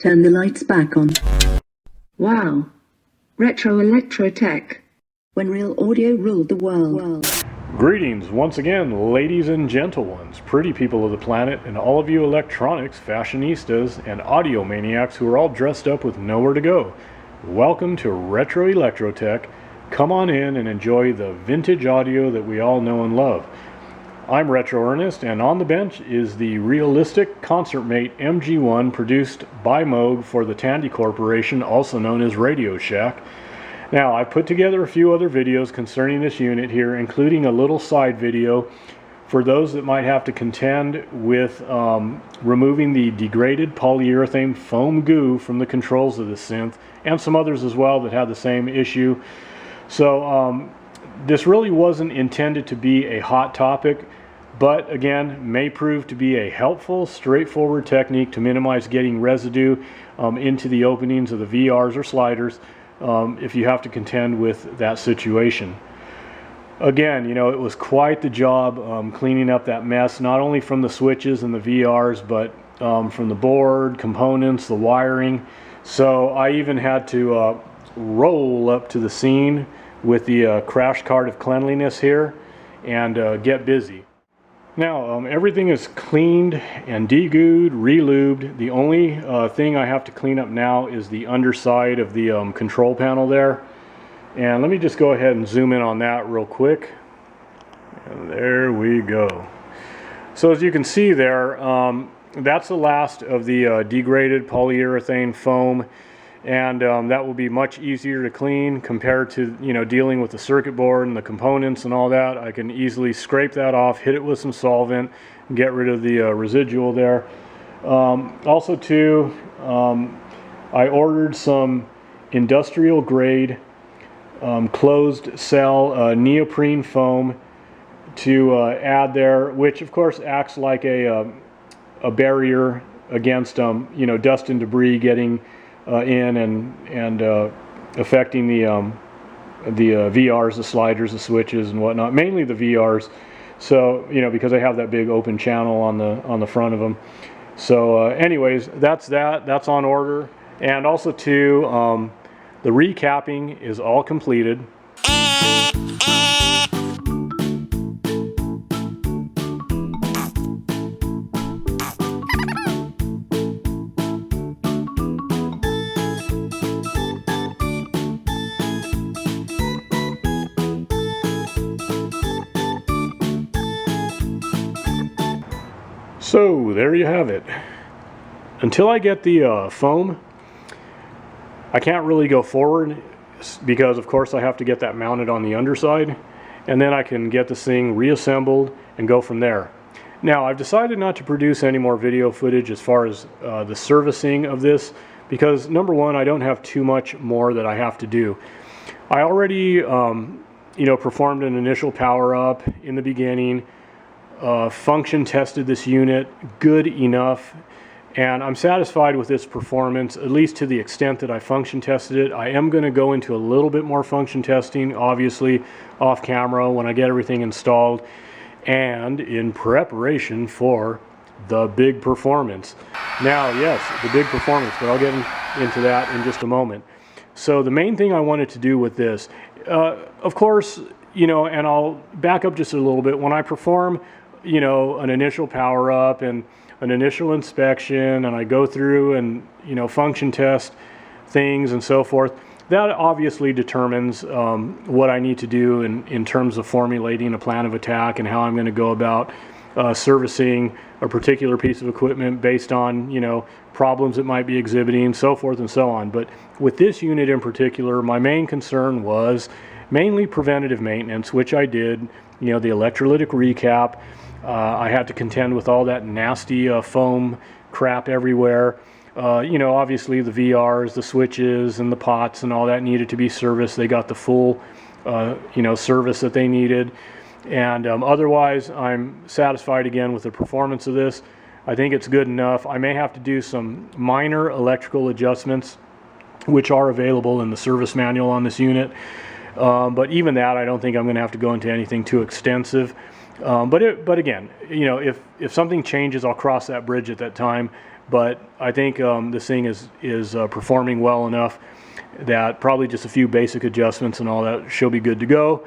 Turn the lights back on. Wow. Retro electro tech. When real audio ruled the world. Greetings once again, ladies and gentle ones, pretty people of the planet, and all of you electronics fashionistas and audio maniacs who are all dressed up with nowhere to go. Welcome to Retro Electro Tech. Come on in and enjoy the vintage audio that we all know and love. I'm Retro Ernest, and on the bench is the Realistic Concertmate MG1 produced by Moog for the Tandy Corporation, also known as Radio Shack. Now, I've put together a few other videos concerning this unit here, including a little side video for those that might have to contend with removing the degraded polyurethane foam goo from the controls of the synth, and some others as well that had the same issue. So this really wasn't intended to be a hot topic, but again, may prove to be a helpful, straightforward technique to minimize getting residue into the openings of the VRs or sliders if you have to contend with that situation. Again, you know, it was quite the job cleaning up that mess, not only from the switches and the VRs, but from the board, components, the wiring. So I even had to roll up to the scene with the crash cart of cleanliness here and get busy. Now, everything is cleaned and degooed, relubed. The only thing I have to clean up now is the underside of the control panel there. And let me just go ahead and zoom in on that real quick. And there we go. So as you can see there, that's the last of the degraded polyurethane foam. And that will be much easier to clean compared to, you know, dealing with the circuit board and the components and all that. I can easily scrape that off, hit it with some solvent, and get rid of the residual there. Also too, I ordered some industrial grade closed cell neoprene foam to add there, which of course acts like a barrier against you know, dust and debris getting in and affecting the VRs, the sliders, the switches, and whatnot. Mainly the VRs. So you know, because I have that big open channel on the front of them. So anyways, that's on order. And also too, the recapping is all completed. So there you have it. Until I get the foam, I can't really go forward because of course I have to get that mounted on the underside, and then I can get this thing reassembled and go from there. Now, I've decided not to produce any more video footage as far as the servicing of this because number one, I don't have too much more that I have to do. I already you know, performed an initial power up in the beginning. Function tested this unit good enough, and I'm satisfied with its performance, at least to the extent that I function tested it. I am going to go into a little bit more function testing, obviously off camera when I get everything installed and in preparation for the big performance. Now, yes, the big performance, but I'll get into that in just a moment. So the main thing I wanted to do with this, of course, you know, and I'll back up just a little bit, when I perform, you know, an initial power up and an initial inspection, and I go through and, you know, function test things and so forth, that obviously determines what I need to do in terms of formulating a plan of attack and how I'm going to go about servicing a particular piece of equipment based on, you know, problems it might be exhibiting, so forth and so on. But with this unit in particular, my main concern was mainly preventative maintenance, which I did. You know, the electrolytic recap. I had to contend with all that nasty foam crap everywhere. You know, obviously the VRs, the switches, and the pots and all that needed to be serviced. They got the full, you know, service that they needed. And otherwise, I'm satisfied again with the performance of this. I think it's good enough. I may have to do some minor electrical adjustments, which are available in the service manual on this unit. But even that, I don't think I'm going to have to go into anything too extensive. But again, you know, if something changes, I'll cross that bridge at that time. But I think this thing is performing well enough that probably just a few basic adjustments and all that, she'll be good to go.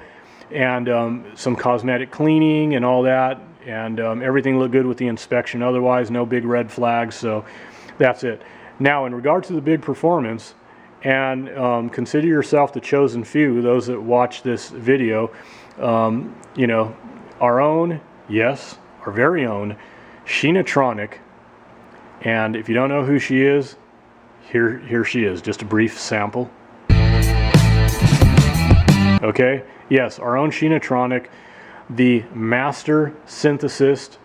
And some cosmetic cleaning and all that, and everything looked good with the inspection. Otherwise, no big red flags. So that's it. Now, in regards to the big performance, and consider yourself the chosen few, those that watch this video, you know, our own, yes, our very own Sheenatronic. And if you don't know who she is, here she is, just a brief sample. Okay, yes, our own Sheenatronic, the master synthesist,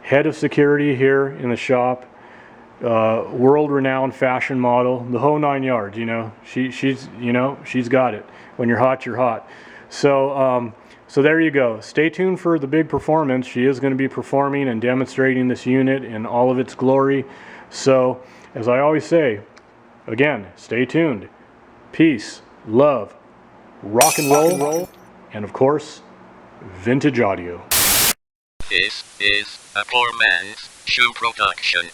head of security here in the shop, world-renowned fashion model, the whole 9 yards. You know, she's got it. When you're hot, you're hot. So so there you go. Stay tuned for the big performance. She is going to be performing and demonstrating this unit in all of its glory. So, as I always say, again, stay tuned. Peace, love, rock and roll, and of course, vintage audio. This is a poor man's shoe production.